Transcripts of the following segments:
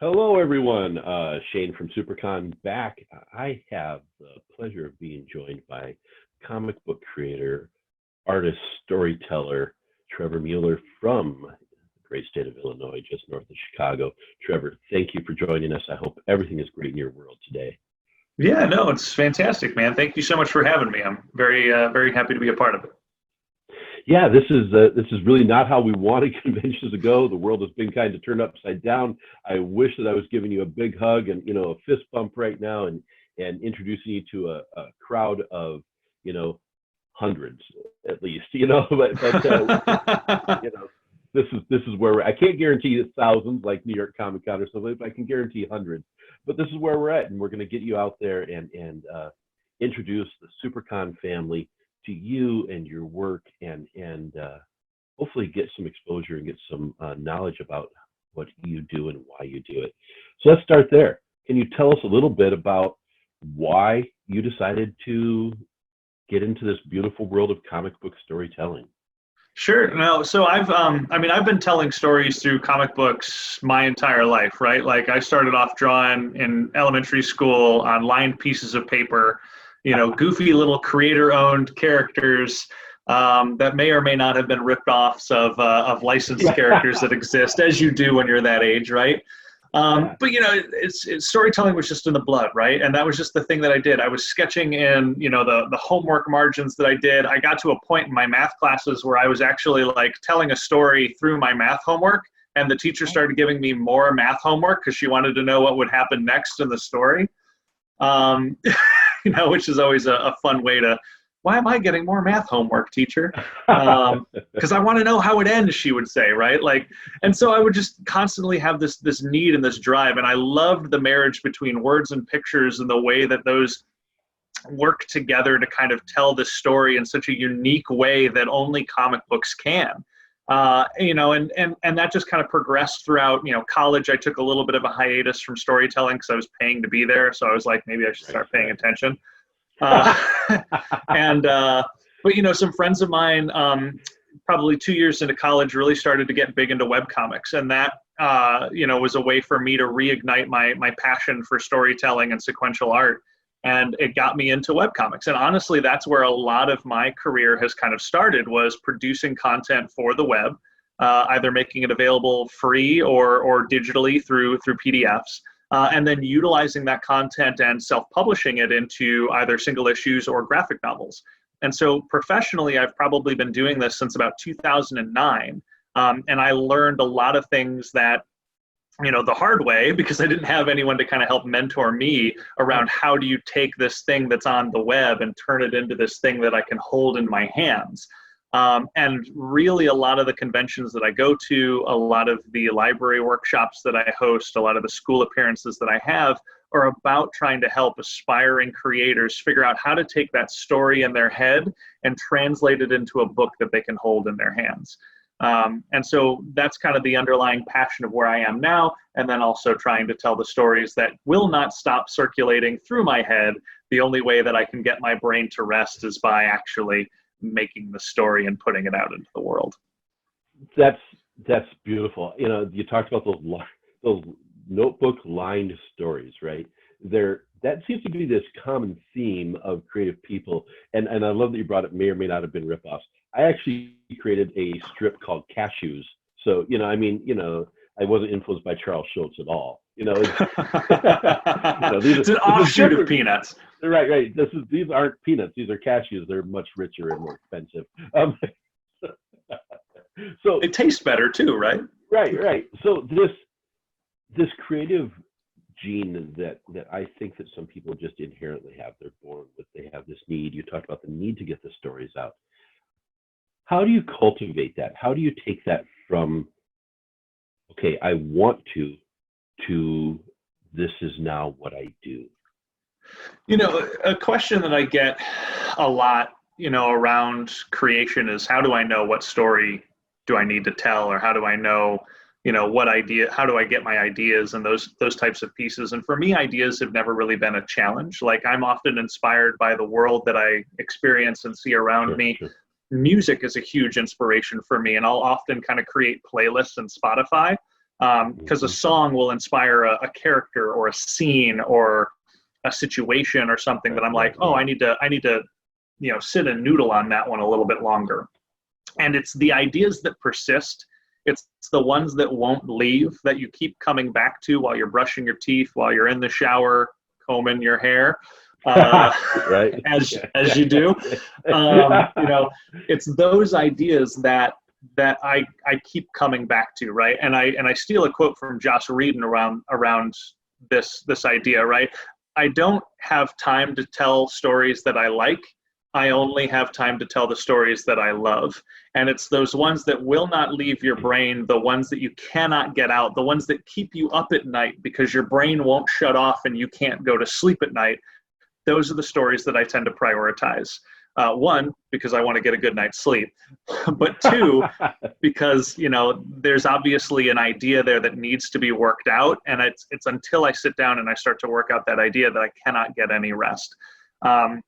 Hello, everyone. Shane from SiouxperCon back. I have the pleasure of being joined by comic book creator, artist, storyteller, Trevor Mueller from the great state of Illinois, just north of Chicago. Trevor, thank you for joining us. I hope everything is great in your world today. Yeah, no, it's fantastic, man. Thank you so much for having me. I'm very happy to be a part of it. Yeah, this is really not how we wanted conventions to go. The world has been kind of turned upside down. I wish that I was giving you a big hug and a fist bump right now and introducing you to a crowd of hundreds at least. But this is where I can't guarantee it's thousands like New York Comic Con or something, but I can guarantee hundreds. But this is where we're at, and we're going to get you out there and introduce the SiouxperCon family to you and your work, and hopefully get some exposure and get some knowledge about what you do and why you do it. So let's start there. Can you tell us a little bit about why you decided to get into this beautiful world of comic book storytelling? Sure. No, so I've been telling stories through comic books my entire life, right? Like I started off drawing in elementary school on lined pieces of paper, goofy little creator-owned characters that may or may not have been rip-offs of licensed characters that exist, as you do when you're that age, right? But it's storytelling was just in the blood, right? And that was just the thing that I did. I was sketching in, the homework margins that I did. I got to a point in my math classes where I was actually like telling a story through my math homework, and the teacher started giving me more math homework because she wanted to know what would happen next in the story. Which is always a fun way to, why am I getting more math homework, teacher? Because I want to know how it ends, she would say, right? And so I would just constantly have this need and this drive. And I loved the marriage between words and pictures and the way that those work together to kind of tell the story in such a unique way that only comic books can. And that just kind of progressed throughout, college. I took a little bit of a hiatus from storytelling because I was paying to be there. So I was like, maybe I should start paying attention. But some friends of mine, probably 2 years into college, really started to get big into webcomics. And that, was a way for me to reignite my passion for storytelling and sequential art. And it got me into webcomics. And honestly, that's where a lot of my career has kind of started, was producing content for the web, either making it available free or digitally through PDFs, and then utilizing that content and self-publishing it into either single issues or graphic novels. And so professionally, I've probably been doing this since about 2009. And I learned a lot of things that, the hard way, because I didn't have anyone to kind of help mentor me around how do you take this thing that's on the web and turn it into this thing that I can hold in my hands. And really a lot of the conventions that I go to, a lot of the library workshops that I host, a lot of the school appearances that I have are about trying to help aspiring creators figure out how to take that story in their head and translate it into a book that they can hold in their hands. And so that's kind of the underlying passion of where I am now, and then also trying to tell the stories that will not stop circulating through my head. The only way that I can get my brain to rest is by actually making the story and putting it out into the world. That's beautiful. You talked about those notebook lined stories, right? That seems to be this common theme of creative people, and I love that you brought it. May or may not have been ripoffs. I actually created a strip called Cashews. So, I wasn't influenced by Charles Schultz at all. It's an offshoot of Peanuts. Right. These aren't peanuts. These are cashews. They're much richer and more expensive. So it tastes better too, right? Right. So this creative gene that I think that some people just inherently have, they're born with, they have this need. You talked about the need to get the stories out. How do you cultivate that? How do you take that from, okay, I want to this is now what I do? A question that I get a lot, around creation is, how do I know what story do I need to tell? Or how do I know, what idea, how do I get my ideas and those types of pieces? And for me, ideas have never really been a challenge. Like, I'm often inspired by the world that I experience and see around me. Sure. Music is a huge inspiration for me, and I'll often kind of create playlists in Spotify because a song will inspire a character or a scene or a situation or something that I'm like, oh, I need to, sit and noodle on that one a little bit longer. And it's the ideas that persist. It's the ones that won't leave, that you keep coming back to while you're brushing your teeth, while you're in the shower, combing your hair, right. as you do. It's those ideas that I keep coming back to, right? And I steal a quote from Joss Whedon around this idea, right? I don't have time to tell stories that I like. I only have time to tell the stories that I love. And it's those ones that will not leave your brain, the ones that you cannot get out, the ones that keep you up at night because your brain won't shut off and you can't go to sleep at night. Those are the stories that I tend to prioritize. One, because I want to get a good night's sleep, but two, because there's obviously an idea there that needs to be worked out, and it's until I sit down and I start to work out that idea that I cannot get any rest. And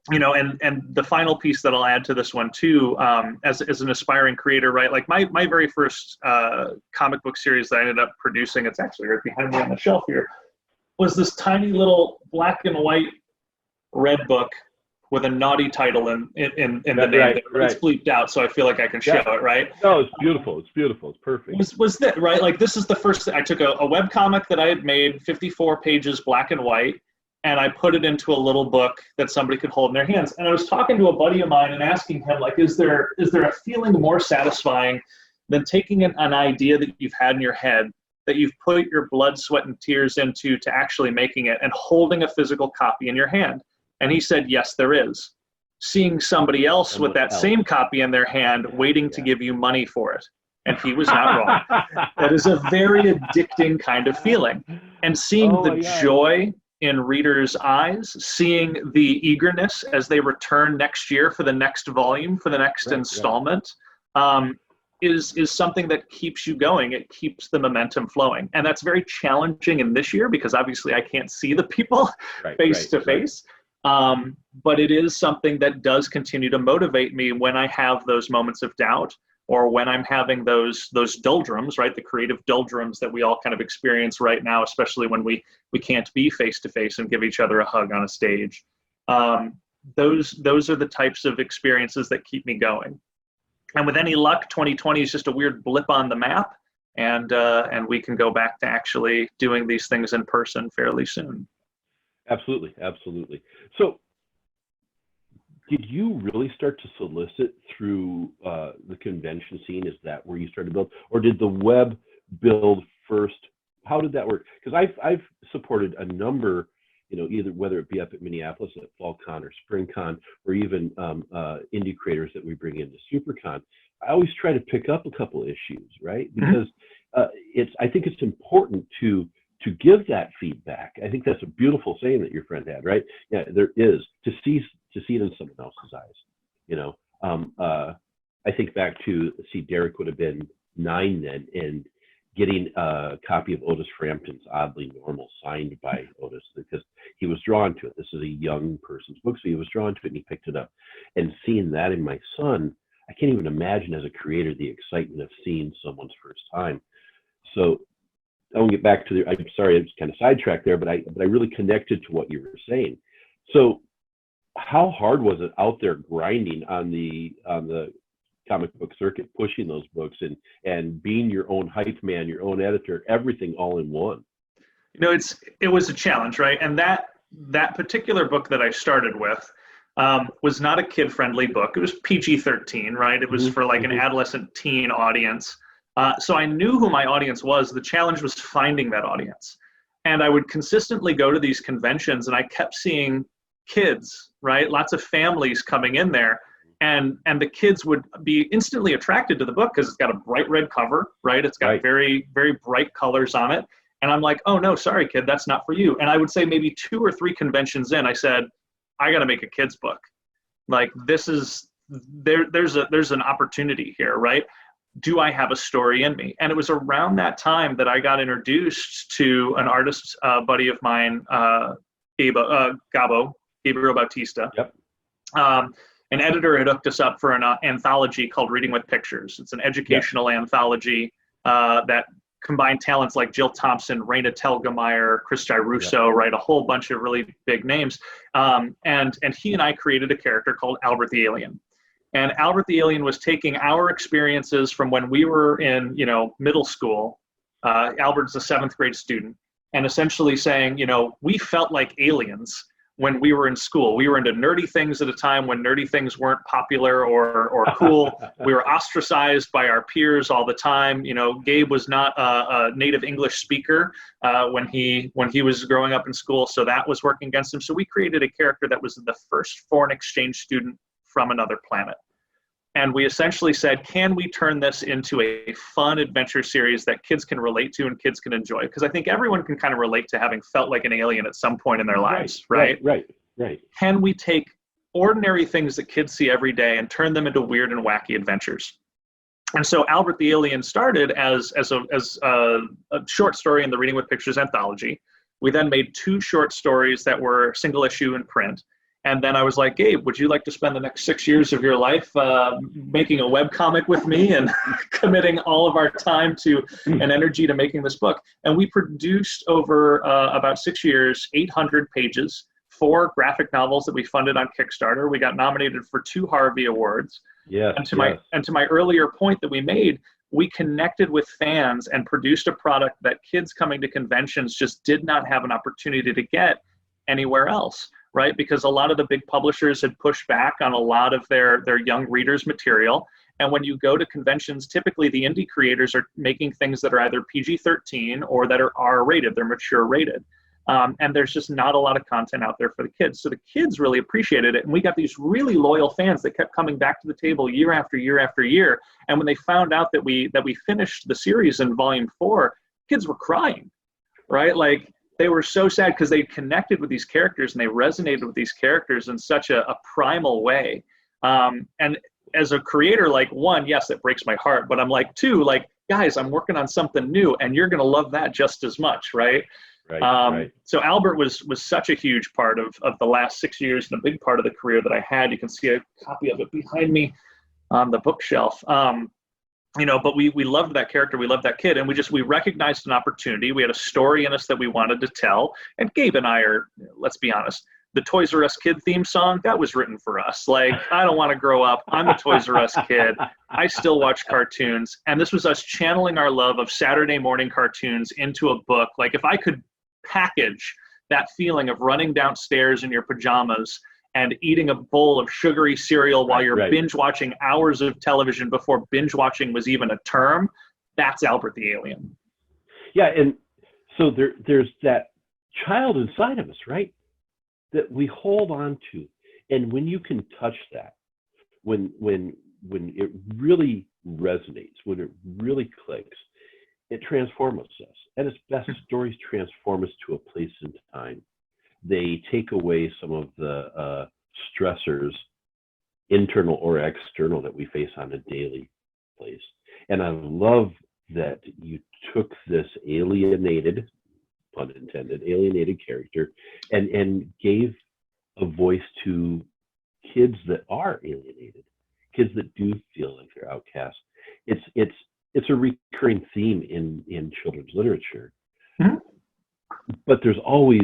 the final piece that I'll add to this one too, as an aspiring creator, right? Like my very first comic book series that I ended up producing, it's actually right behind me on the shelf here, was this tiny little black and white red book with a naughty title in the name. Right. It's bleeped out, so I feel like I can show it, right? No, it's beautiful. It's beautiful. It's perfect. Was that right? Like, this is the first thing. I took a web comic that I had made, 54 pages, black and white, and I put it into a little book that somebody could hold in their hands. And I was talking to a buddy of mine and asking him, like, is there a feeling more satisfying than taking an idea that you've had in your head, that you've put your blood, sweat, and tears into, to actually making it, and holding a physical copy in your hand? And he said, yes, there is. Seeing somebody else with that same copy in their hand, waiting to give you money for it. And he was not wrong. That is a very addicting kind of feeling. And seeing the joy in readers' eyes, seeing the eagerness as they return next year for the next volume, for the next installment, is something that keeps you going. It keeps the momentum flowing. And that's very challenging in this year because obviously I can't see the people face to face. But it is something that does continue to motivate me when I have those moments of doubt, or when I'm having those doldrums, right? The creative doldrums that we all kind of experience right now, especially when we can't be face to face and give each other a hug on a stage. Those are the types of experiences that keep me going. And with any luck, 2020 is just a weird blip on the map, and we can go back to actually doing these things in person fairly soon. Absolutely, absolutely. So, did you really start to solicit through the convention scene? Is that where you started to build, or did the web build first? How did that work? Because I've supported a number, either whether it be up at Minneapolis at FallCon or SpringCon, or even indie creators that we bring into SiouxperCon. I always try to pick up a couple issues, right? Because I think it's important to give that feedback. I think that's a beautiful saying that your friend had, right? Yeah, there is, to see it in someone else's eyes. I think back to, Derek would have been 9 then, and getting a copy of Otis Frampton's Oddly Normal signed by Otis, because he was drawn to it. This is a young person's book, so he was drawn to it and he picked it up. And seeing that in my son, I can't even imagine as a creator the excitement of seeing someone's first time. So I won't get back to I'm sorry, I was kind of sidetracked there, but I really connected to what you were saying. So how hard was it out there grinding on the comic book circuit, pushing those books and being your own hype man, your own editor, everything all in one? It was a challenge, right? And that particular book that I started with was not a kid-friendly book. It was PG-13, right? It was for like an adolescent teen audience. So I knew who my audience was. The challenge was finding that audience. And I would consistently go to these conventions, and I kept seeing kids, right? Lots of families coming in there. And the kids would be instantly attracted to the book because it's got a bright red cover, right? It's got very, very bright colors on it. And I'm like, oh, no, sorry, kid, that's not for you. And I would say maybe 2 or 3 conventions in, I said, I got to make a kid's book. Like, there's an opportunity here, right? Do I have a story in me? And it was around that time that I got introduced to an artist buddy of mine, Gabriel Bautista. Yep. An editor had hooked us up for an anthology called Reading with Pictures. It's an educational anthology that combined talents like Jill Thompson, Raina Telgemeier, Chris Russo, right? A whole bunch of really big names. And he and I created a character called Albert the Alien. And Albert the Alien was taking our experiences from when we were in, middle school. Albert's a 7th grade student, and essentially saying, we felt like aliens when we were in school. We were into nerdy things at a time when nerdy things weren't popular or cool. We were ostracized by our peers all the time. Gabe was not a native English speaker when he was growing up in school, so that was working against him. So we created a character that was the first foreign exchange student from another planet. And we essentially said, can we turn this into a fun adventure series that kids can relate to and kids can enjoy? Because I think everyone can kind of relate to having felt like an alien at some point in their lives, right? Right. Can we take ordinary things that kids see every day and turn them into weird and wacky adventures? And so Albert the Alien started as a short story in the Reading with Pictures anthology. We then made 2 short stories that were single issue in print. And then I was like, Gabe, would you like to spend the next 6 years of your life making a webcomic with me and committing all of our time to and energy to making this book? And we produced over about 6 years, 800 pages, 4 graphic novels that we funded on Kickstarter. We got nominated for 2 Harvey Awards. Yeah. And to my earlier point that we made, we connected with fans and produced a product that kids coming to conventions just did not have an opportunity to get anywhere else. Right? Because a lot of the big publishers had pushed back on a lot of their young readers' material. And when you go to conventions, typically the indie creators are making things that are either PG-13 or that are R-rated, they're mature rated. And there's just not a lot of content out there for the kids. So the kids really appreciated it. And we got these really loyal fans that kept coming back to the table year after year after year. And when they found out that we finished the series in volume 4, kids were crying, right? Like, they were so sad because they connected with these characters and they resonated with these characters in such a primal way. And as a creator, like, 1, yes, it breaks my heart, but I'm like, 2, like, guys, I'm working on something new and you're going to love that just as much, right? Right. So Albert was such a huge part of the last 6 years and a big part of the career that I had. You can see a copy of it behind me on the bookshelf. But we loved that character, we loved that kid, and we recognized an opportunity. We had a story in us that we wanted to tell, and Gabe and I are, let's be honest, the Toys R Us kid theme song, that was written for us. Like, I don't want to grow up. I'm a Toys R Us kid. I still watch cartoons, and this was us channeling our love of Saturday morning cartoons into a book. Like, if I could package that feeling of running downstairs in your pajamas and eating a bowl of sugary cereal while you're binge watching hours of television before binge watching was even a term, that's Albert the Alien. Yeah, and so there's that child inside of us, right, that we hold on to. And when you can touch that, when it really resonates, when it really clicks, it transforms us. At its best, stories transform us to a place and time. They take away some of the stressors, internal or external, that we face on a daily basis. And I love that you took this alienated, pun intended, alienated character and gave a voice to kids that are alienated, kids that do feel like they're outcast. It's a recurring theme in children's literature. Mm-hmm. But there's always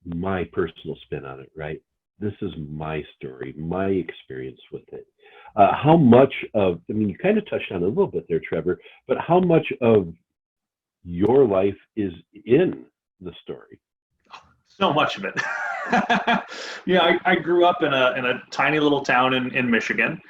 my personal spin on it, right? This is my story, my experience with it. How much of, you kind of touched on it a little bit there, Trevor, but how much of your life is in the story? So much of it. I grew up in a tiny little town in Michigan.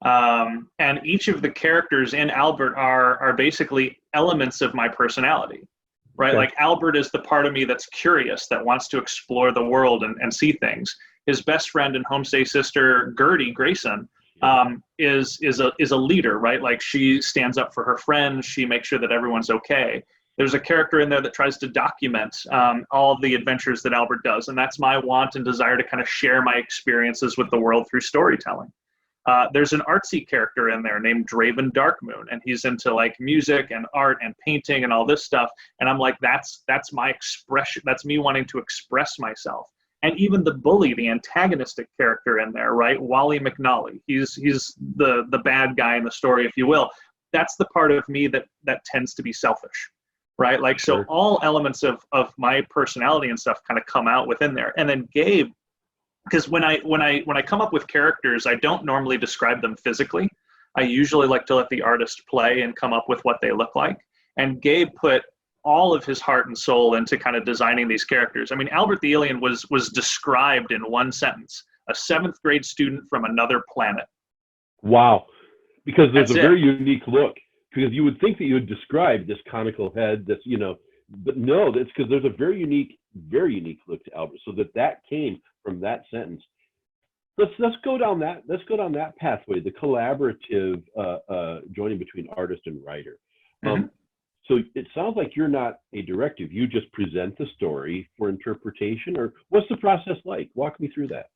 And each of the characters in Albert are basically elements of my personality. Right? Okay. Like, Albert is the part of me that's curious, that wants to explore the world and see things. His best friend and homestay sister, Gertie Grayson, is a leader, right? Like, she stands up for her friends. She makes sure that everyone's okay. There's a character in there that tries to document all of the adventures that Albert does. And that's my want and desire to kind of share my experiences with the world through storytelling. There's an artsy character in there named Draven Darkmoon, and he's into like music and art and painting and all this stuff. And I'm like, that's my expression. That's me wanting to express myself. And even the bully, the antagonistic character in there, right? Wally McNally. He's the bad guy in the story, if you will. That's the part of me that tends to be selfish, right? Like, so Sure. all elements of my personality and stuff kind of come out within there. And then Gabe, because when I come up with characters, I don't normally describe them physically. I usually like to let the artist play and come up with what they look like. And Gabe put all of his heart and soul into kind of designing these characters. I mean, Albert the alien was described in one sentence: a 7th grade student from another planet. Wow. Because there's That's a it. very unique look. Because you would think that you would describe this conical head, this, but no, that's because there's a very unique look to Albert. So that came from that sentence. Let's go down that pathway, the collaborative joining between artist and writer. Mm-hmm. So it sounds like you're not a directive. You just present the story for interpretation, or what's the process like? Walk me through that.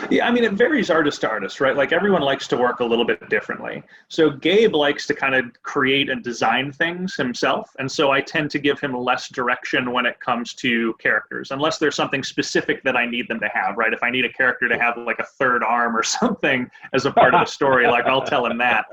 Yeah, I mean, it varies artist to artist, right? Like, everyone likes to work a little bit differently. So Gabe likes to kind of create and design things himself. And so I tend to give him less direction when it comes to characters, unless there's something specific that I need them to have, right? If I need a character to have like a 3rd arm or something as a part of the story, like, I'll tell him that.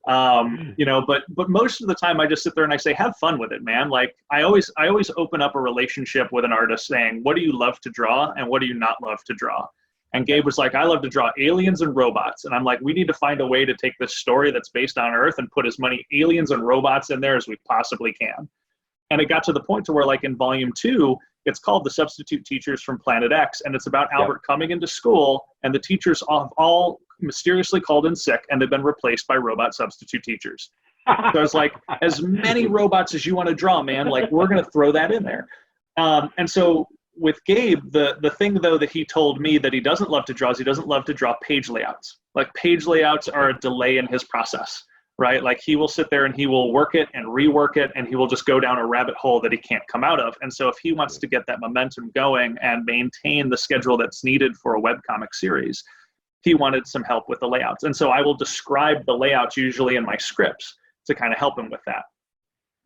But most of the time I just sit there and I say, have fun with it, man. Like, I always open up a relationship with an artist saying, what do you love to draw and what do you not love to draw? And Gabe was like, I love to draw aliens and robots. And I'm like, we need to find a way to take this story that's based on Earth and put as many aliens and robots in there as we possibly can. And it got to the point to where, like, in volume 2, it's called The Substitute Teachers from Planet X. And it's about Albert coming into school, and the teachers all mysteriously called in sick, and they've been replaced by robot substitute teachers. So I was like, as many robots as you want to draw, man, like, we're going to throw that in there. And so with Gabe, the thing, though, that he told me that he doesn't love to draw is he doesn't love to draw page layouts. Like, page layouts are a delay in his process, right? Like, he will sit there and he will work it and rework it, and he will just go down a rabbit hole that he can't come out of. And so if he wants to get that momentum going and maintain the schedule that's needed for a webcomic series, he wanted some help with the layouts. And so I will describe the layouts usually in my scripts to kind of help him with that.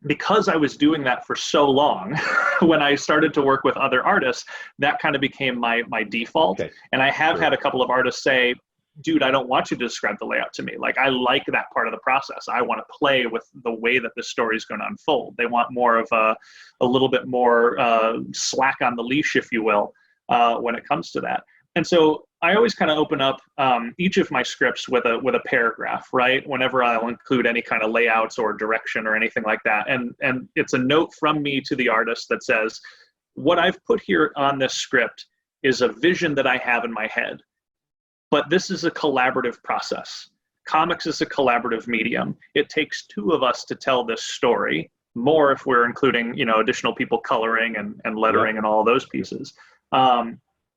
Because I was doing that for so long, when I started to work with other artists, that kind of became my default. Okay. And I have had a couple of artists say, dude, I don't want you to describe the layout to me. Like, I like that part of the process. I want to play with the way that this story is going to unfold. They want more of a little bit more slack on the leash, if you will, when it comes to that. And so I always kind of open up each of my scripts with a paragraph, right? Whenever I'll include any kind of layouts or direction or anything like that. And it's a note from me to the artist that says, what I've put here on this script is a vision that I have in my head. But this is a collaborative process. Comics is a collaborative medium. It takes 2 of us to tell this story, more if we're including, additional people coloring and lettering and all those pieces.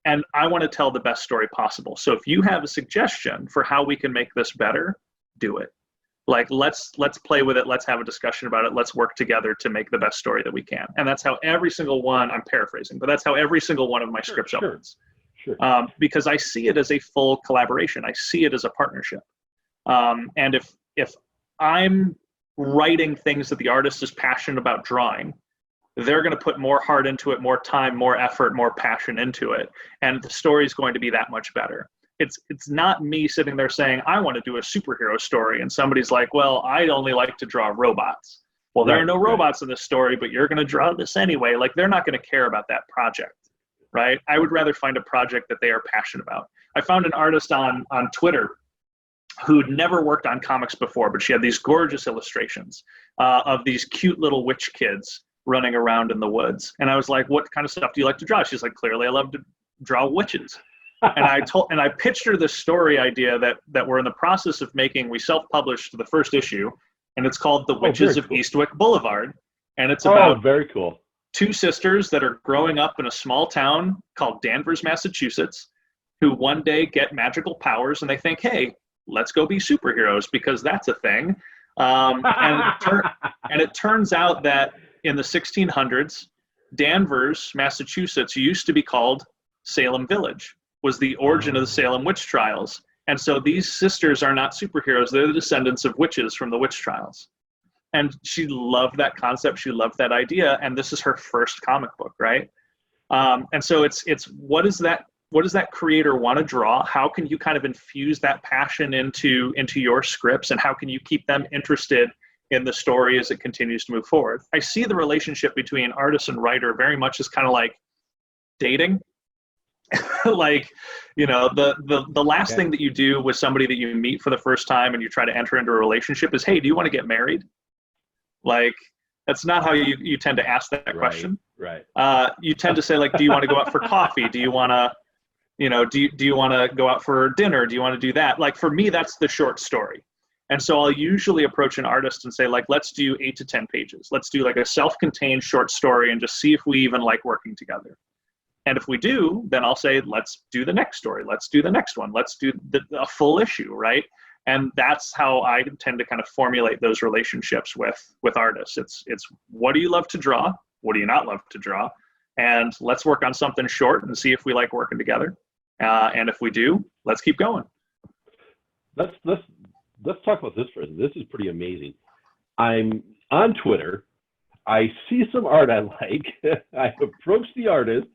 And I want to tell the best story possible. So if you have a suggestion for how we can make this better, do it. Like, let's play with it. Let's have a discussion about it. Let's work together to make the best story that we can. And that's how every single one, I'm paraphrasing, but that's how every single one of my scripts opens. Sure. Because I see it as a full collaboration. I see it as a partnership. And if I'm writing things that the artist is passionate about drawing, they're going to put more heart into it, more time, more effort, more passion into it. And the story is going to be that much better. It's not me sitting there saying, I want to do a superhero story. And somebody's like, well, I only like to draw robots. Well, there are no robots in this story, but you're going to draw this anyway. Like, they're not going to care about that project, right? I would rather find a project that they are passionate about. I found an artist on Twitter who'd never worked on comics before, but she had these gorgeous illustrations of these cute little witch kids running around in the woods. And I was like, what kind of stuff do you like to draw? She's like, clearly I love to draw witches. And I pitched her this story idea that we're in the process of making. We self-published the first issue, and it's called The Witches of Eastwick Boulevard. And it's about very cool. 2 sisters that are growing up in a small town called Danvers, Massachusetts, who one day get magical powers and they think, hey, let's go be superheroes because that's a thing. And it turns out that in the 1600s, Danvers, Massachusetts used to be called Salem Village, was the origin of the Salem witch trials. And so these sisters are not superheroes. They're the descendants of witches from the witch trials. And she loved that concept. She loved that idea. And this is her first comic book, right? And so it's what does that creator want to draw? How can you kind of infuse that passion into your scripts? And how can you keep them interested in the story as it continues to move forward. I see the relationship between artist and writer very much as kind of like dating. Like, you know, the last thing that you do with somebody that you meet for the first time and you try to enter into a relationship is, hey, do you want to get married? Like, that's not how you tend to ask that question. Right. You tend to say, like, do you want to go out for coffee? Do you want to, you know, do you want to go out for dinner? Do you want to do that? Like, for me, that's the short story. And so I'll usually approach an artist and say, like, let's do 8 to 10 pages. Let's do like a self-contained short story and just see if we even like working together. And if we do, then I'll say, let's do the next story. Let's do the next one. Let's do a full issue, right? And that's how I tend to kind of formulate those relationships with artists. It's what do you love to draw? What do you not love to draw? And let's work on something short and see if we like working together. And if we do, let's keep going. Let's talk about this for a second. This is pretty amazing. I'm on Twitter. I see some art I like. I approach the artist.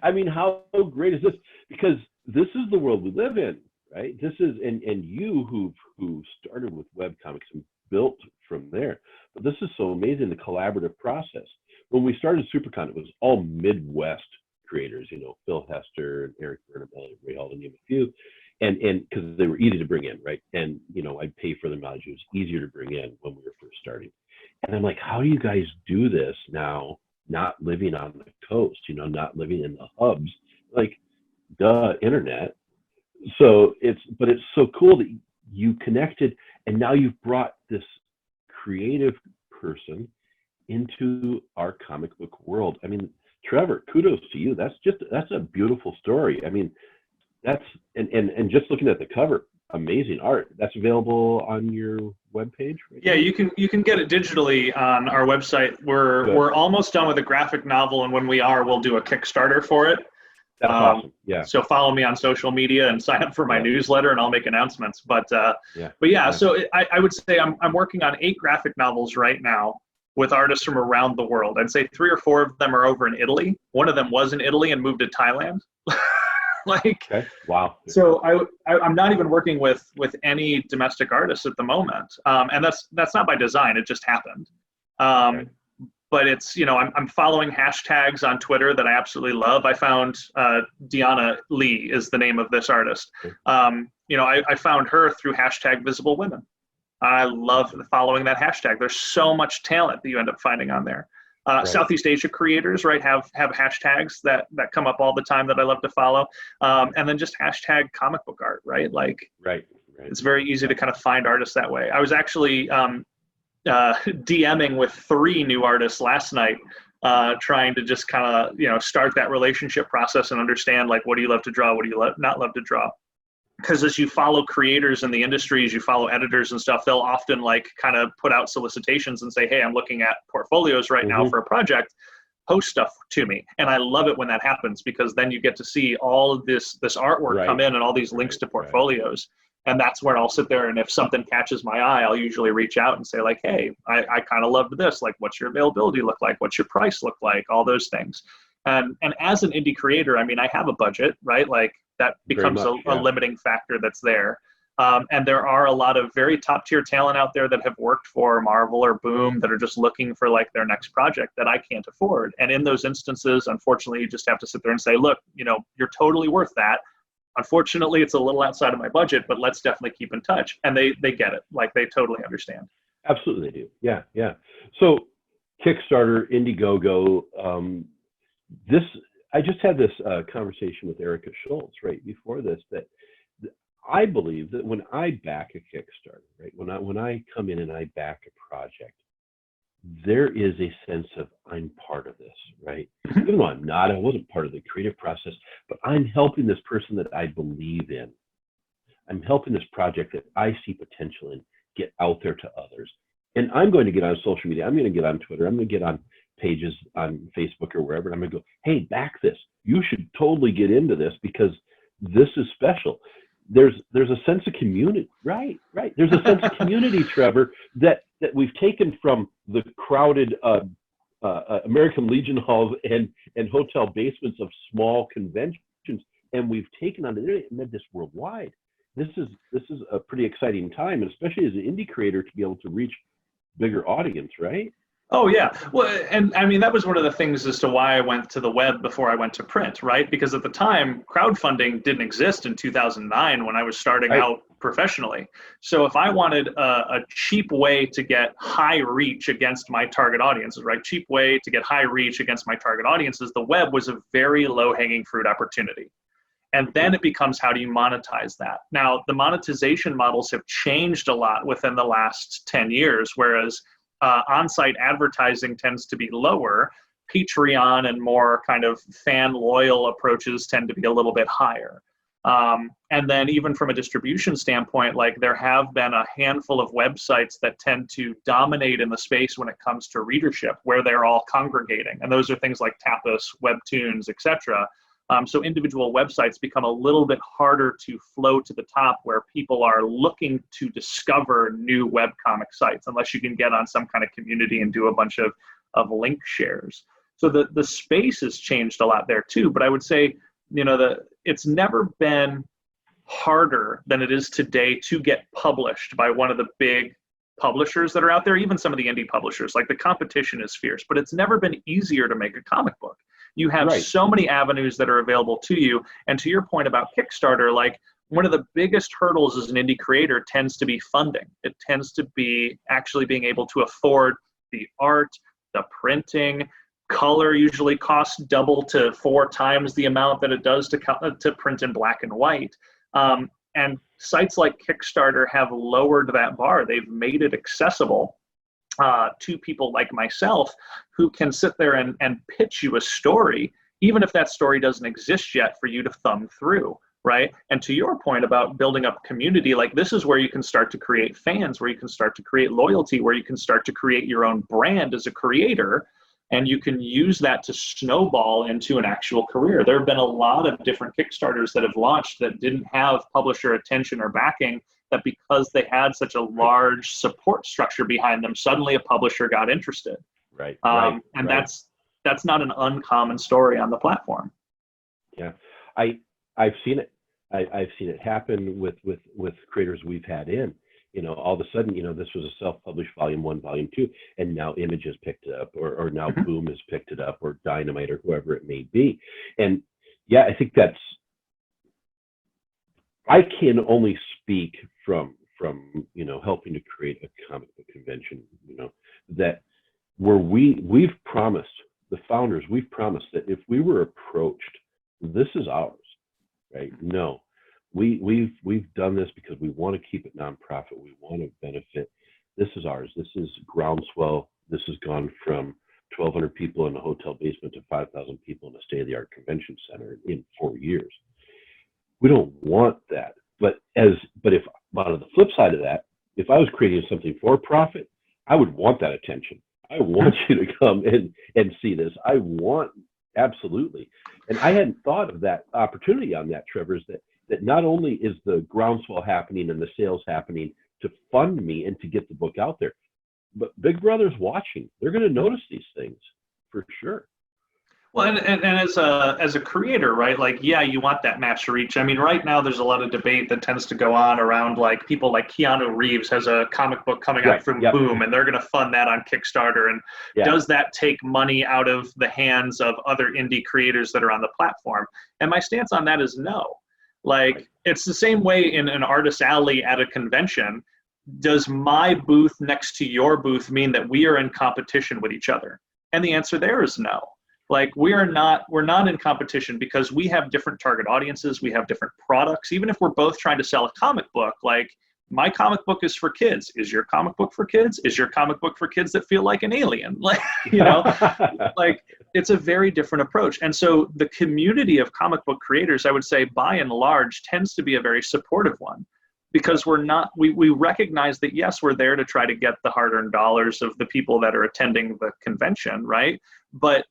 I mean, how great is this? Because this is the world we live in, right? This is, and you who started with webcomics and built from there. But this is so amazing, the collaborative process. When we started SiouxperCon, it was all Midwest creators, you know, Phil Hester and Eric Burnham, Ray Hall, to name a few. And because they were easy to bring in, right? And, you know, I'd pay for the mileage. It was easier to bring in when we were first starting. And I'm like, how do you guys do this now, not living on the coast, you know, not living in the hubs, like, duh, internet. So it's so cool that you connected, and now you've brought this creative person into our comic book world. I mean, Trevor, kudos to you. That's a beautiful story. I mean, that's, and just looking at the cover, amazing art. That's available on your webpage, right? Yeah, you can get it digitally on our website. We're almost done with a graphic novel, and when we are, we'll do a Kickstarter for it. That's awesome. Yeah. So follow me on social media and sign up for my newsletter, and I'll make announcements. But yeah. So I would say I'm working on 8 graphic novels right now with artists from around the world. I'd say 3 or 4 of them are over in Italy. One of them was in Italy and moved to Thailand. Like, okay. Wow. So I'm not even working with any domestic artists at the moment, and that's not by design. It just happened. Okay. But it's, you know, I'm following hashtags on Twitter that I absolutely love. I found Deanna Lee is the name of this artist. You know, I found her through hashtag Visible Women. I love following that hashtag. There's so much talent that you end up finding on there. Right. Southeast Asia creators, right, have hashtags that come up all the time that I love to follow. And then just hashtag comic book art, right? Like, right. It's very easy to kind of find artists that way. I was actually DMing with 3 new artists last night, trying to just kind of, you know, start that relationship process and understand, like, what do you love to draw? What do you not love to draw? Because as you follow creators in the industry, as you follow editors and stuff, they'll often like kind of put out solicitations and say, hey, I'm looking at portfolios right now for a project, post stuff to me. And I love it when that happens, because then you get to see all of this artwork come in and all these links to portfolios. And that's where I'll sit there, and if something catches my eye, I'll usually reach out and say, like, hey, I kind of loved this. Like, what's your availability look like? What's your price look like? All those things. And as an indie creator, I mean, I have a budget, right? Like, that becomes a limiting factor that's there. And there are a lot of very top tier talent out there that have worked for Marvel or Boom that are just looking for like their next project that I can't afford. And in those instances, unfortunately, you just have to sit there and say, look, you know, you're totally worth that. Unfortunately, it's a little outside of my budget, but let's definitely keep in touch. And they get it. Like, they totally understand. Absolutely they do. Yeah, yeah. So Kickstarter, Indiegogo, I just had this conversation with Erica Schultz right before this, that I believe that when I back a Kickstarter, right, when I come in and I back a project, there is a sense of I'm part of this, right? Even though I wasn't part of the creative process, but I'm helping this person that I believe in. I'm helping this project that I see potential in get out there to others. And I'm going to get on social media. I'm going to get on Twitter. I'm going to get on pages on Facebook or wherever. And I'm going to go, hey, back this. You should totally get into this because this is special. There's a sense of community, right? There's a sense of community, Trevor, that we've taken from the crowded American Legion halls and hotel basements of small conventions, and we've taken on the internet and made this worldwide. This is a pretty exciting time, and especially as an indie creator, to be able to reach bigger audience, right? Oh yeah. Well, and I mean, that was one of the things as to why I went to the web before I went to print, right? Because at the time, crowdfunding didn't exist in 2009 when I was starting Right. out professionally. So if I wanted a cheap way to get high reach against my target audiences, right? Cheap way to get high reach against my target audiences, the web was a very low hanging fruit opportunity. And then it becomes, how do you monetize that? Now, the monetization models have changed a lot within the last 10 years, whereas on-site advertising tends to be lower. Patreon and more kind of fan loyal approaches tend to be a little bit higher. And then even from a distribution standpoint, like there have been a handful of websites that tend to dominate in the space when it comes to readership, where they're all congregating. And those are things like Tapas, Webtoons, etc. So individual websites become a little bit harder to flow to the top, where people are looking to discover new webcomic sites, unless you can get on some kind of community and do a bunch of link shares. So the space has changed a lot there too. But I would say, it's never been harder than it is today to get published by one of the big publishers that are out there, even some of the indie publishers. Like, the competition is fierce, but it's never been easier to make a comic book. You have so many avenues that are available to you. And to your point about Kickstarter, like, one of the biggest hurdles as an indie creator tends to be funding. It tends to be actually being able to afford the art, the printing. Color usually costs double to 4 times the amount that it does to print in black and white. And sites like Kickstarter have lowered that bar. They've made it accessible to people like myself, who can sit there and pitch you a story, even if that story doesn't exist yet, for you to thumb through, right? And to your point about building up community, like, this is where you can start to create fans, where you can start to create loyalty, where you can start to create your own brand as a creator, and you can use that to snowball into an actual career. There have been a lot of different Kickstarters that have launched that didn't have publisher attention or backing, that because they had such a large support structure behind them, suddenly a publisher got interested. Right. And that's not an uncommon story on the platform. Yeah, I've seen it. I've seen it happen with creators we've had in. All of a sudden, this was a self-published volume 1, volume 2, and now Image has picked it up, or now Boom has picked it up, or Dynamite, or whoever it may be. And yeah, I think I can only speak from helping to create a comic book convention, that where we've promised, the founders, we've promised that if we were approached, this is ours, right? No, we've done this because we want to keep it nonprofit. We want to benefit. This is ours. This is groundswell. This has gone from 1,200 people in a hotel basement to 5,000 people in a state-of-the-art convention center in 4 years. We don't want that. But if on the flip side of that, if I was creating something for profit, I would want that attention. I want you to come and see this. I want, absolutely. And I hadn't thought of that opportunity on that, Trevor, is that not only is the groundswell happening and the sales happening to fund me and to get the book out there, but Big Brother's watching. They're going to notice these things for sure. Well, and as a creator, right? Like, yeah, you want that mass reach. I mean, right now there's a lot of debate that tends to go on around, like, people like Keanu Reeves has a comic book coming out from Boom, and they're going to fund that on Kickstarter. And does that take money out of the hands of other indie creators that are on the platform? And my stance on that is no. Like, it's the same way in an artist alley at a convention. Does my booth next to your booth mean that we are in competition with each other? And the answer there is no. Like, we're not in competition, because we have different target audiences, we have different products. Even if we're both trying to sell a comic book, like, my comic book is for kids. Is your comic book for kids? Is your comic book for kids that feel like an alien? Like, like, it's a very different approach. And so the community of comic book creators, I would say, by and large, tends to be a very supportive one, because we recognize that, yes, we're there to try to get the hard-earned dollars of the people that are attending the convention, right? But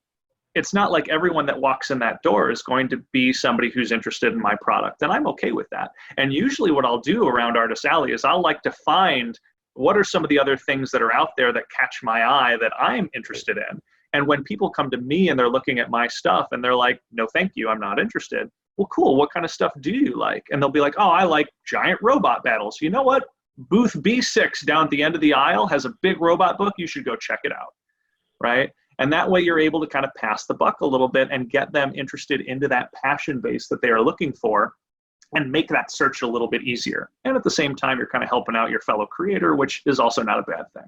it's not like everyone that walks in that door is going to be somebody who's interested in my product. And I'm okay with that. And usually what I'll do around Artist Alley is I'll like to find what are some of the other things that are out there that catch my eye that I'm interested in. And when people come to me and they're looking at my stuff and they're like, no, thank you, I'm not interested. Well, cool. What kind of stuff do you like? And they'll be like, oh, I like giant robot battles. You know what? booth B6 down at the end of the aisle has a big robot book. You should go check it out, right? And that way you're able to kind of pass the buck a little bit and get them interested into that passion base that they are looking for and make that search a little bit easier. And at the same time, you're kind of helping out your fellow creator, which is also not a bad thing.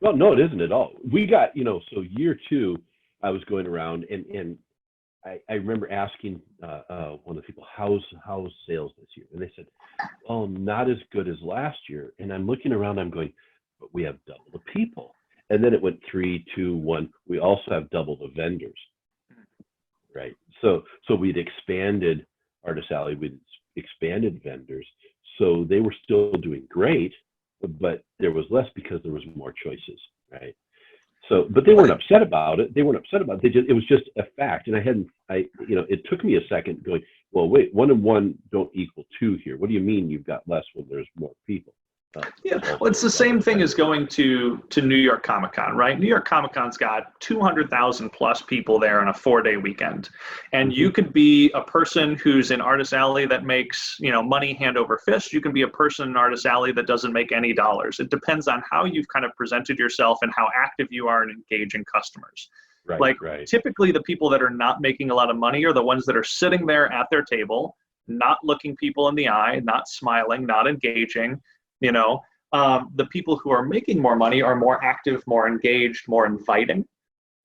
Well, no, it isn't at all. We got, so year 2, I was going around and I remember asking one of the people, how's sales this year? And they said, oh, not as good as last year. And I'm looking around, I'm going, but we have double the people. And then it went 3, 2, 1. We also have double the vendors, right? So we'd expanded Artist Alley, we'd expanded vendors. So they were still doing great, but there was less because there was more choices, right? So, but they weren't upset about it. It was just a fact. And it took me a second going, well, wait, 1 and 1 don't equal 2 here. What do you mean you've got less when there's more people? Yeah, well, it's the same thing as going to New York Comic Con, right? New York Comic Con's got 200,000 plus people there on a 4-day weekend. And you could be a person who's in Artist Alley that makes, money hand over fist. You can be a person in Artist Alley that doesn't make any dollars. It depends on how you've kind of presented yourself and how active you are in engaging customers. Right. Typically the people that are not making a lot of money are the ones that are sitting there at their table, not looking people in the eye, not smiling, not engaging. The people who are making more money are more active, more engaged, more inviting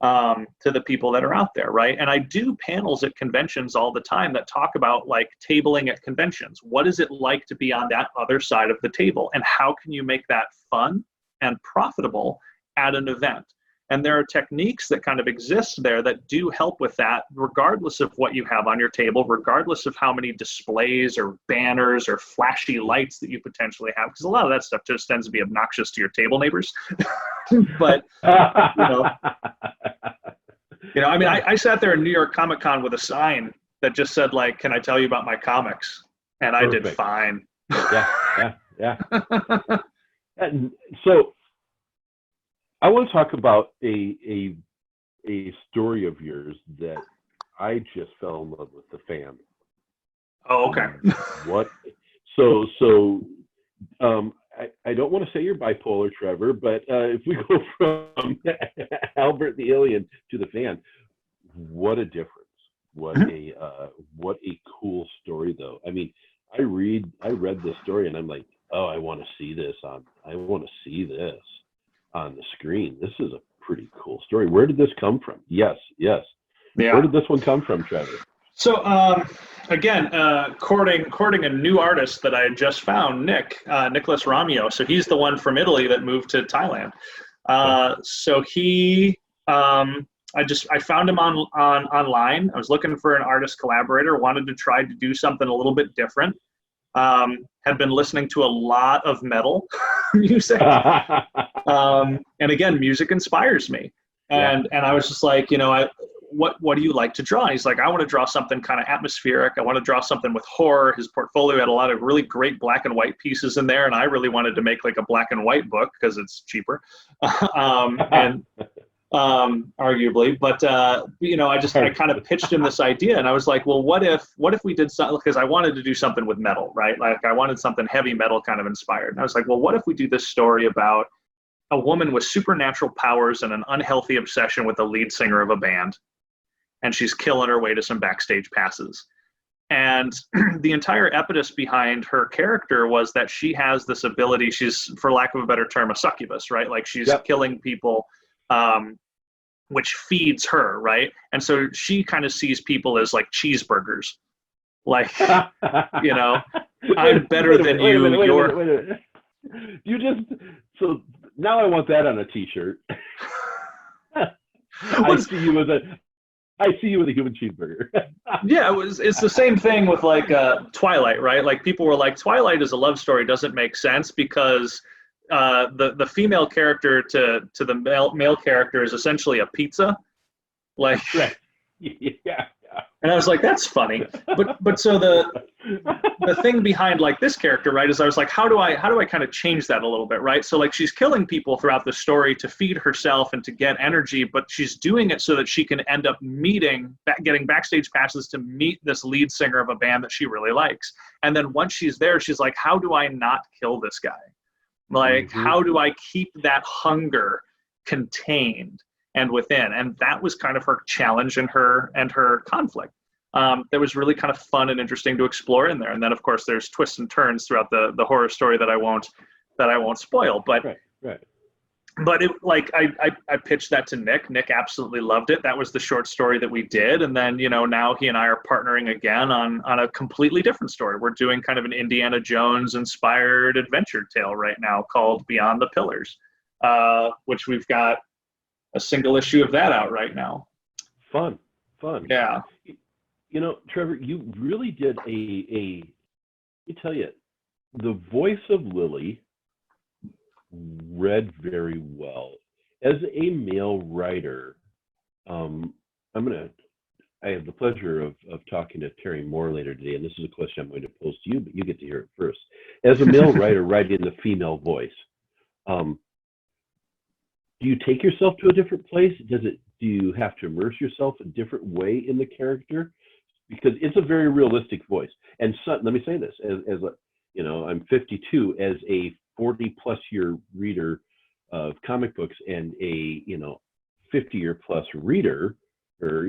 to the people that are out there, right? And I do panels at conventions all the time that talk about like tabling at conventions. What is it like to be on that other side of the table? And how can you make that fun and profitable at an event? And there are techniques that kind of exist there that do help with that, regardless of what you have on your table, regardless of how many displays or banners or flashy lights that you potentially have, because a lot of that stuff just tends to be obnoxious to your table neighbors. But, I sat there in New York Comic Con with a sign that just said, like, can I tell you about my comics? And I did fine. Yeah. And so, I want to talk about a story of yours that I just fell in love with, the fan. Oh, okay. What? So I don't want to say you're bipolar, Trevor, but if we go from Albert the Alien to the fan, what a difference! What a cool story, though. I mean, I read this story and I'm like, oh, I want to see this on the screen. This is a pretty cool story. Where did this come from? Yes. Yeah. Where did this one come from, Trevor? So again, courting a new artist that I had just found, Nicholas Ramio. So he's the one from Italy that moved to Thailand. So he, I found him online. I was looking for an artist collaborator, wanted to try to do something a little bit different. Had been listening to a lot of metal music. And again, music inspires me. And I was just like, what do you like to draw? And he's like, I want to draw something kind of atmospheric. I want to draw something with horror. His portfolio had a lot of really great black and white pieces in there. And I really wanted to make like a black and white book because it's cheaper. Arguably, but I kind of pitched him this idea, and I was like, well, what if we did something, because I wanted to do something with metal, right? Like I wanted something heavy metal kind of inspired. And I was like, well, what if we do this story about a woman with supernatural powers and an unhealthy obsession with the lead singer of a band, and she's killing her way to some backstage passes. And the entire impetus behind her character was that she has this ability, she's, for lack of a better term, a succubus, right? Like she's killing people, which feeds her, right? And so she kind of sees people as like cheeseburgers. Like, I'm better than you. Wait a minute. You just, so now I want that on a t-shirt. I see you with a human cheeseburger. Yeah, it's the same thing with like Twilight, right? Like people were like, Twilight as a love story doesn't make sense because the female character to the male character is essentially a pizza, like. Right. Yeah. And I was like, that's funny, but so the thing behind like this character, right, is I was like, how do I kind of change that a little bit, right? So like she's killing people throughout the story to feed herself and to get energy, but she's doing it so that she can end up getting backstage passes to meet this lead singer of a band that she really likes. And then once she's there, she's like, how do I not kill this guy? Like, how do I keep that hunger contained and within? And that was kind of her challenge and her conflict. That was really kind of fun and interesting to explore in there. And then, of course, there's twists and turns throughout the horror story that I won't spoil. But right. But it, like I pitched that to Nick. Nick absolutely loved it. That was the short story that we did. And then, now he and I are partnering again on a completely different story. We're doing kind of an Indiana Jones inspired adventure tale right now called Beyond the Pillars, which we've got a single issue of that out right now. Fun. Yeah. Trevor, you really did let me tell you, the voice of Lily read very well. As a male writer, I have the pleasure of talking to Terry Moore later today, and this is a question I'm going to pose to you, but you get to hear it first. As a male writer writing the female voice, do you take yourself to a different place? Do you have to immerse yourself a different way in the character? Because it's a very realistic voice. And so, let me say this, as I'm 52, as a 40-plus year reader of comic books and a 50-year-plus reader, or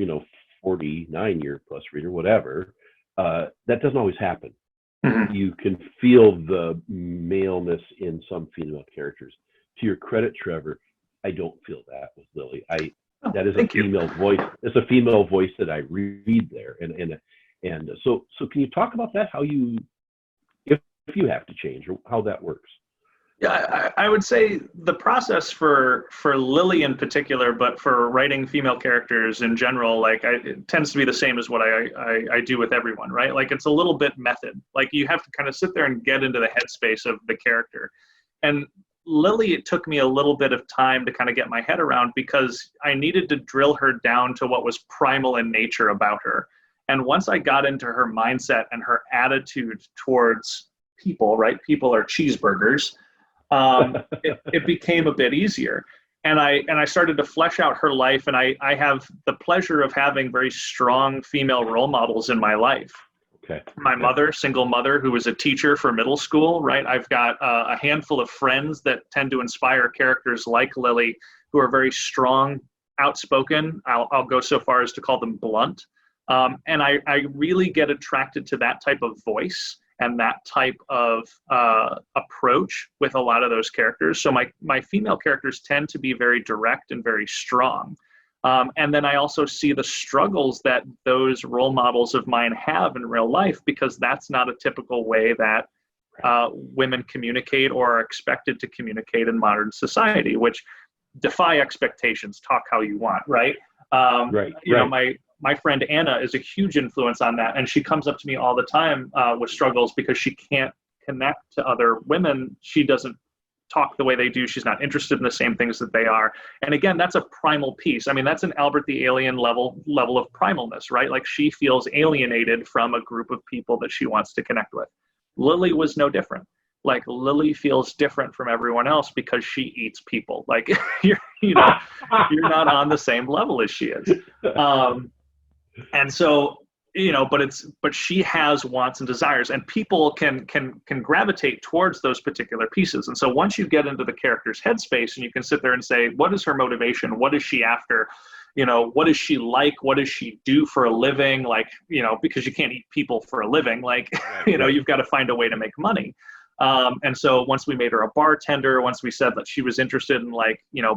49-year-plus reader, whatever, that doesn't always happen. Mm-hmm. You can feel the maleness in some female characters. To your credit, Trevor, I don't feel that with Lily. That is a female voice. It's a female voice that I read there, and so can you talk about that? How you, if you have to change, or how that works? Yeah, I would say the process for Lily in particular, but for writing female characters in general, it tends to be the same as what I do with everyone, right? Like, it's a little bit method. Like, you have to kind of sit there and get into the headspace of the character. And Lily, it took me a little bit of time to kind of get my head around, because I needed to drill her down to what was primal in nature about her. And once I got into her mindset and her attitude towards people, right? People are cheeseburgers. It became a bit easier. And I started to flesh out her life. And I have the pleasure of having very strong female role models in my life. Okay. My mother, single mother, who was a teacher for middle school, right? I've got a handful of friends that tend to inspire characters like Lily, who are very strong, outspoken. I'll go so far as to call them blunt. And I really get attracted to that type of voice and that type of approach with a lot of those characters. So my female characters tend to be very direct and very strong. And then I also see the struggles that those role models of mine have in real life, because that's not a typical way that women communicate or are expected to communicate in modern society, which defy expectations, talk how you want, right? My friend Anna is a huge influence on that. And she comes up to me all the time with struggles because she can't connect to other women. She doesn't talk the way they do. She's not interested in the same things that they are. And again, that's a primal piece. I mean, that's an Albert the Alien level of primalness, right? Like, she feels alienated from a group of people that she wants to connect with. Lily was no different. Like, Lily feels different from everyone else because she eats people. Like, you're not on the same level as she is. And so, but she has wants and desires, and people can gravitate towards those particular pieces. And so once you get into the character's headspace and you can sit there and say, what is her motivation? What is she after? What is she like? What does she do for a living? Like, because you can't eat people for a living, like, you've got to find a way to make money. And so once we made her a bartender, once we said that she was interested in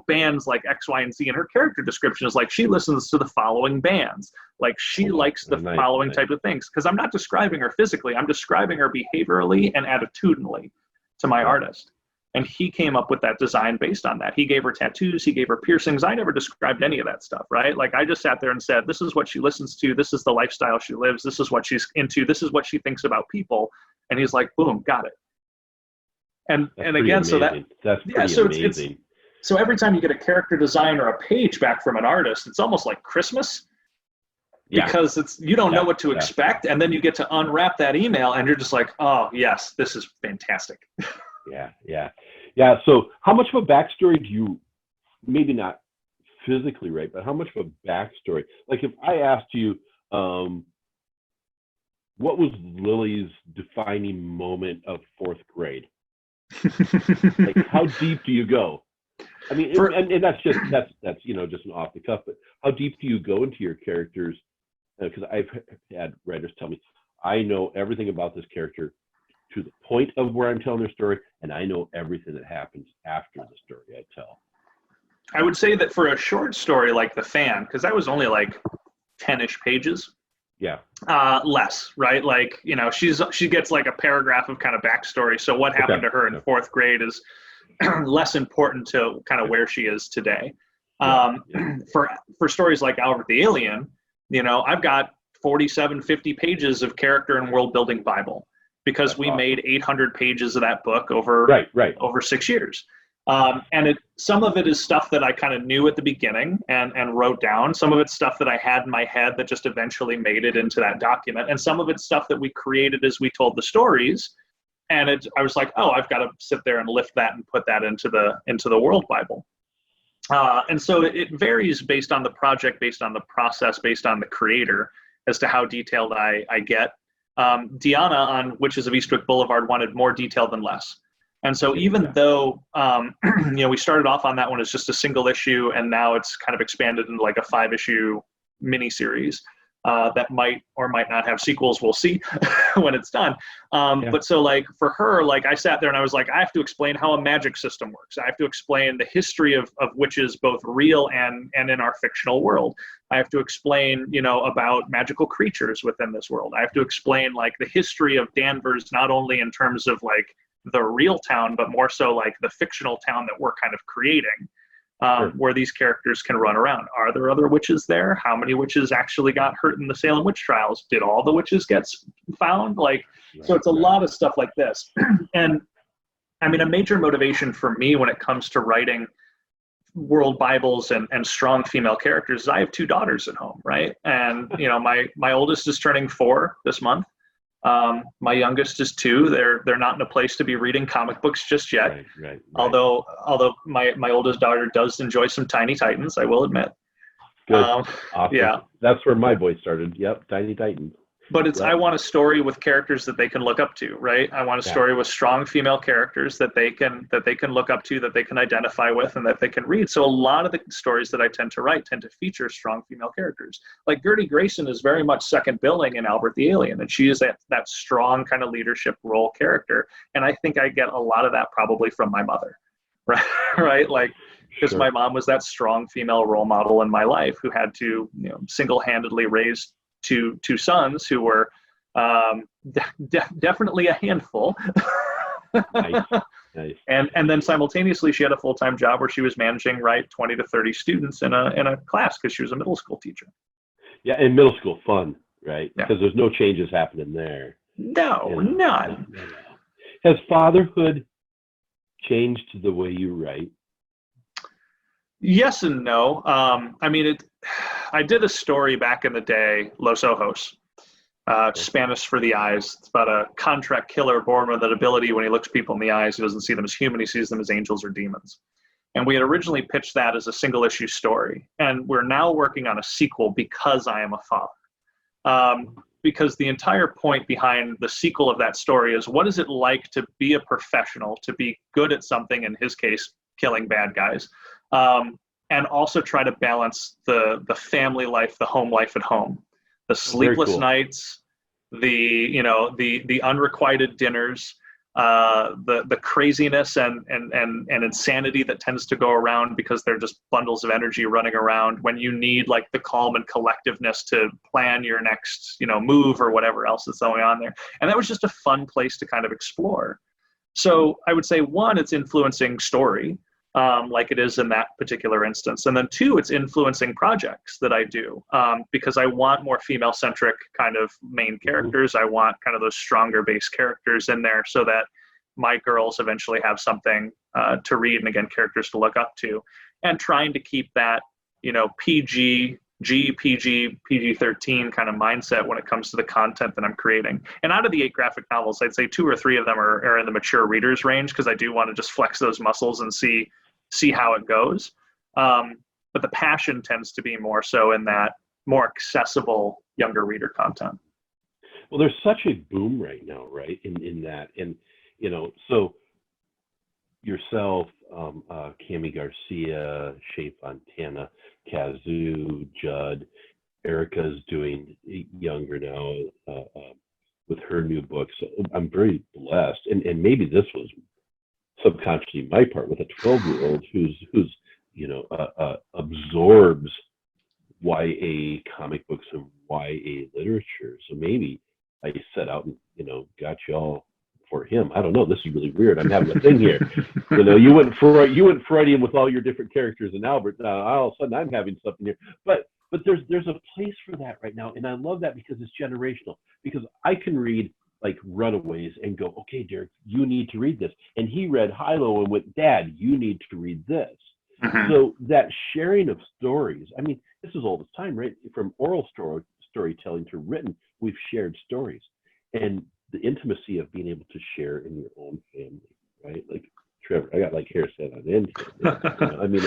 bands like X, Y, and Z, and her character description is like, she listens to the following bands. Like, she likes the following type of things. Because I'm not describing her physically, I'm describing her behaviorally and attitudinally to my artist. And he came up with that design based on that. He gave her tattoos, he gave her piercings. I never described any of that stuff, right? Like, I just sat there and said, this is what she listens to, this is the lifestyle she lives, this is what she's into, this is what she thinks about people. And he's like, boom, got it. And again, amazing. That's pretty amazing. So every time you get a character design or a page back from an artist, it's almost like Christmas, because you don't know what to expect, and then you get to unwrap that email, and you're just like, oh yes, this is fantastic. Yeah. So how much of a backstory do you, maybe not physically, right, but how much of a backstory? Like, if I asked you, what was Lily's defining moment of fourth grade? Like, how deep do you go? I mean, and that's just an off the cuff. But how deep do you go into your characters? Because I've had writers tell me, I know everything about this character to the point of where I'm telling their story, and I know everything that happens after the story I tell. I would say that for a short story like The Fan, because that was only like 10-ish pages. Yeah. Less, right? Like, she gets like a paragraph of kind of backstory. So what happened to her in fourth grade is less important to kind of where she is today. For stories like Albert the Alien, I've got 50 pages of character and world building Bible, because That's awesome. Made 800 pages of that book over over 6 years. And some of it is stuff that I kind of knew at the beginning and wrote down. Some of it's stuff that I had in my head that just eventually made it into that document. And some of it's stuff that we created as we told the stories. And I was like, oh, I've got to sit there and lift that and put that into the World Bible. And so it varies based on the project, based on the process, based on the creator, as to how detailed I get. Deanna on Witches of Eastwick Boulevard wanted more detail than less. And so even though, we started off on that one as just a single issue, and now it's kind of expanded into like a 5-issue miniseries that might or might not have sequels. We'll see when it's done. But so like for her, like I sat there and I was like, I have to explain how a magic system works. I have to explain the history of witches, both real and in our fictional world. I have to explain, about magical creatures within this world. I have to explain like the history of Danvers, not only in terms of like the real town, but more so like the fictional town that we're kind of creating, where these characters can run around. Are there other witches there? How many witches actually got hurt in the Salem witch trials? Did all the witches get found? So it's a lot of stuff like this. And I mean, a major motivation for me when it comes to writing world Bibles and strong female characters is I have 2 daughters at home, right? And, my oldest is turning 4 this month. My youngest is 2. They're not in a place to be reading comic books just yet. Right. Although my oldest daughter does enjoy some Tiny Titans, I will admit. Good. Awesome. Yeah. That's where my boy started. Yep. Tiny Titans. But I want a story with characters that they can look up to, right? I want a story with strong female characters that they can look up to, that they can identify with, and that they can read. So a lot of the stories that I tend to write tend to feature strong female characters. Like Gertie Grayson is very much second billing in Albert the Alien, and she is that strong kind of leadership role character. And I think I get a lot of that probably from my mother, right? Like, because my mom was that strong female role model in my life who had to, single-handedly raise two sons who were definitely a handful. Nice. And then simultaneously she had a full-time job where she was managing 20 to 30 students in a class, because she was a middle school teacher. Yeah, in middle school, fun, right? Yeah. Because there's no changes happening there. No, none. Has fatherhood changed the way you write? Yes and no. I mean, I did a story back in the day, Los Ojos, Spanish for the eyes. It's about a contract killer born with an ability when he looks people in the eyes, he doesn't see them as human, he sees them as angels or demons. And we had originally pitched that as a single issue story. And we're now working on a sequel because I am a father. Because the entire point behind the sequel of that story is, what is it like to be a professional, to be good at something, in his case, killing bad guys, and also try to balance the family life, the home life at home, the sleepless nights, the unrequited dinners, the craziness and insanity that tends to go around because they're just bundles of energy running around when you need like the calm and collectiveness to plan your next, move or whatever else is going on there. And that was just a fun place to kind of explore. So I would say, 1, it's influencing story, like it is in that particular instance. And then 2, it's influencing projects that I do, because I want more female-centric kind of main characters. I want kind of those stronger base characters in there so that my girls eventually have something to read, and again, characters to look up to, and trying to keep that, PG, PG-13 kind of mindset when it comes to the content that I'm creating. And out of the 8 graphic novels, I'd say 2 or 3 of them are in the mature readers range, because I do want to just flex those muscles and see how it goes. But the passion tends to be more so in that more accessible younger reader content. Well, there's such a boom right now, right? In that, and so yourself, Cami Garcia, Shay Fontana, Kazoo, Judd, Erica's doing younger now with her new book. So I'm very blessed, and maybe this was subconsciously my part with a 12-year-old who's absorbs YA comic books and YA literature. So maybe I set out and got y'all for him. I don't know. This is really weird. I'm having a thing here. You went Freudian with all your different characters and Albert. All of a sudden I'm having something here. But there's a place for that right now, and I love that because it's generational. Because I can read like Runaways and go, okay, Derek, you need to read this. And he read Hilo and went, Dad, you need to read this. So that sharing of stories, I mean, this is all the time, right? From oral storytelling to written, we've shared stories. And the intimacy of being able to share in your own family, right? Like Trevor, I got like hair set on end here. I mean,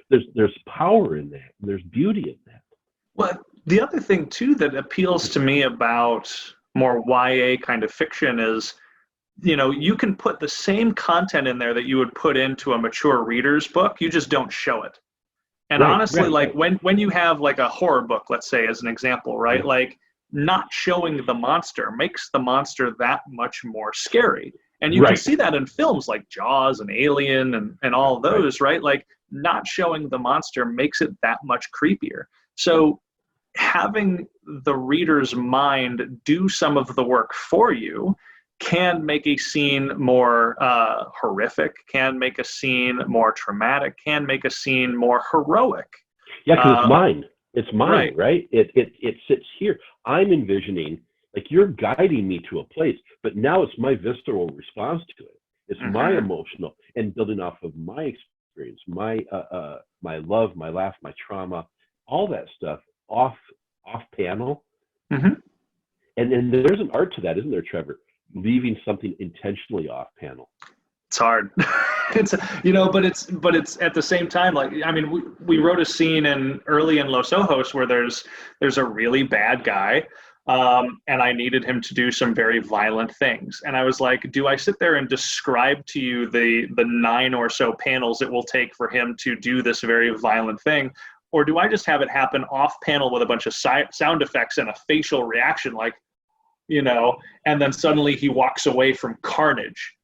there's power in that, and there's beauty in that. Well, the other thing too that appeals to me about more YA kind of fiction is, you can put the same content in there that you would put into a mature reader's book, you just don't show it. And honestly, when you have like a horror book, let's say as an example, right? Yeah. Like not showing the monster makes the monster that much more scary. And you can see that in films like Jaws and Alien and all those, right? Like not showing the monster makes it that much creepier. So having the reader's mind do some of the work for you can make a scene more horrific, can make a scene more traumatic, can make a scene more heroic. Yeah, because it's mine. It's mine, right? It sits here. I'm envisioning, like you're guiding me to a place, but now it's my visceral response to it. It's my emotional and building off of my experience, my love, my laugh, my trauma, all that stuff off panel. And then there's an art to that, isn't there, Trevor? Leaving something intentionally off panel. It's hard. It's but it's at the same time, like, I mean, we wrote a scene early in Los Ojos where there's a really bad guy, and I needed him to do some very violent things. And I was like, do I sit there and describe to you the 9 or so panels it will take for him to do this very violent thing? Or do I just have it happen off panel with a bunch of sound effects and a facial reaction, like, and then suddenly he walks away from carnage.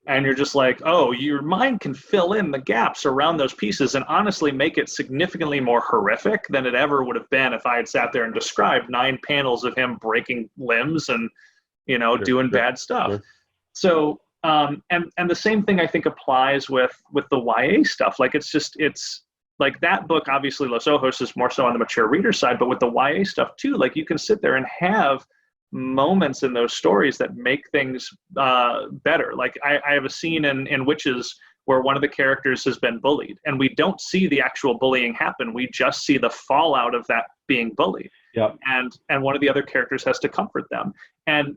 And you're just like, oh, your mind can fill in the gaps around those pieces and honestly make it significantly more horrific than it ever would have been if I had sat there and described 9 panels of him breaking limbs and, doing bad stuff. Sure. So, and the same thing I think applies with the YA stuff. Like, it's like that book, obviously Los Ojos is more so on the mature reader side, but with the YA stuff too, like you can sit there and have moments in those stories that make things better. Like I have a scene in Witches where one of the characters has been bullied, and we don't see the actual bullying happen. We just see the fallout of that being bullied. Yep. And one of the other characters has to comfort them. And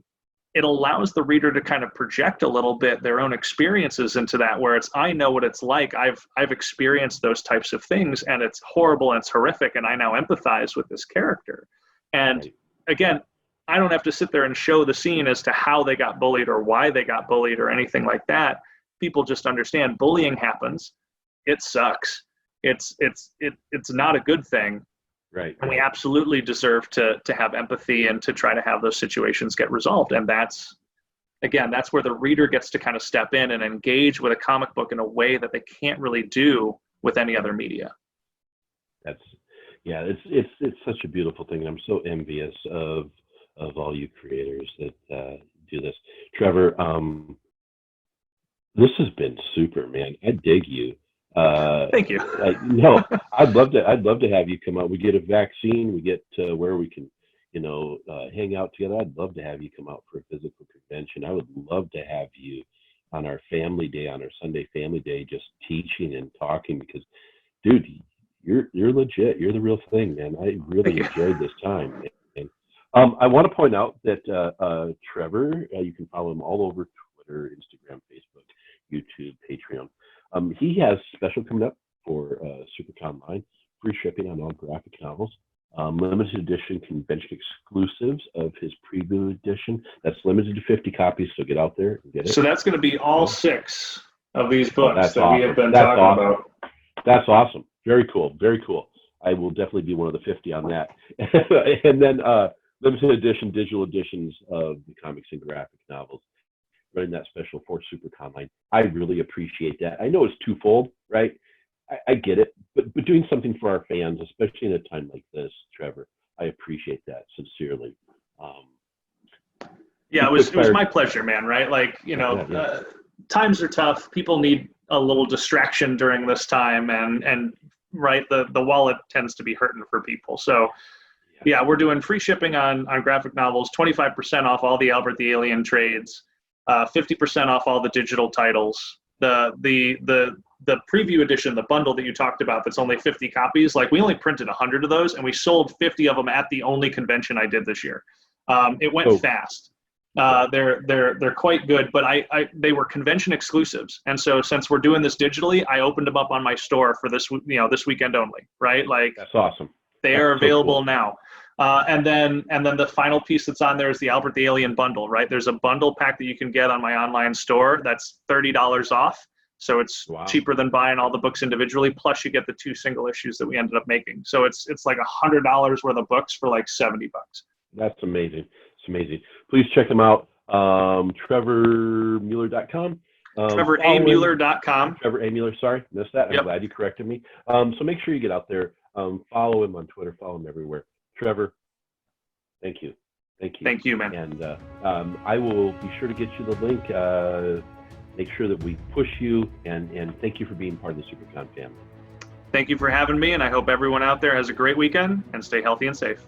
it allows the reader to kind of project a little bit their own experiences into that, where it's, I know what it's like. I've experienced those types of things, and it's horrible and it's horrific, and I now empathize with this character. And again, I don't have to sit there and show the scene as to how they got bullied or why they got bullied or anything like that. People just understand bullying happens. It sucks. It's not a good thing. Right. And we absolutely deserve to have empathy and to try to have those situations get resolved. And that's where the reader gets to kind of step in and engage with a comic book in a way that they can't really do with any other media. It's such a beautiful thing. I'm so envious of all you creators that do this. Trevor, this has been super, man. I dig you. Thank you. No, I'd love to have you come out. We get a vaccine, we get to where we can, hang out together. I'd love to have you come out for a physical convention. I would love to have you on our family day, on our Sunday family day, just teaching and talking, because, dude, you're legit. You're the real thing, man. I really enjoyed this time. And I want to point out that Trevor, you can follow him all over Twitter, Instagram, Facebook, YouTube, Patreon. He has special coming up for SiouxperConline, free shipping on all graphic novels, limited edition convention exclusives of his preview edition. That's limited to 50 copies, so get out there and get it. So that's going to be all 6. of these Oh, books that's that we have awesome. been That's talking awesome. about. That's awesome. Very cool. Very cool. I will definitely be one of the 50 on that. And then limited edition, digital editions of the comics and graphic novels, running that special for SiouxperConline. I really appreciate that. I know it's twofold, right? I get it, but doing something for our fans, especially in a time like this, Trevor, I appreciate that sincerely. Yeah, it was my pleasure, man. Right, like times are tough. People need a little distraction during this time, and right, the wallet tends to be hurting for people. So yeah, we're doing free shipping on graphic novels, 25% off all the Albert the Alien trades, 50% off all the digital titles. The preview edition, the bundle that you talked about, that's only 50 copies. Like, we only printed 100 of those, and we sold 50 of them at the only convention I did this year. It went fast. They're quite good, but they were convention exclusives, and so since we're doing this digitally, I opened them up on my store for this weekend only. Right, like, that's awesome. They are available now. And then the final piece that's on there is the Albert the Alien bundle. Right, there's a bundle pack that you can get on my online store that's $30 off. So it's cheaper than buying all the books individually. Plus, you get the 2 single issues that we ended up making. So it's like $100 worth of books for like $70. That's amazing. It's amazing. Please check them out. TrevorMueller.com. TrevorAMueller.com. Trevor A. Mueller, sorry, missed that. I'm glad you corrected me. So make sure you get out there. Follow him on Twitter. Follow him everywhere. Trevor, thank you. Thank you. Thank you, man. And I will be sure to get you the link. Make sure that we push you, and thank you for being part of the SiouxperCon family. Thank you for having me, and I hope everyone out there has a great weekend and stay healthy and safe.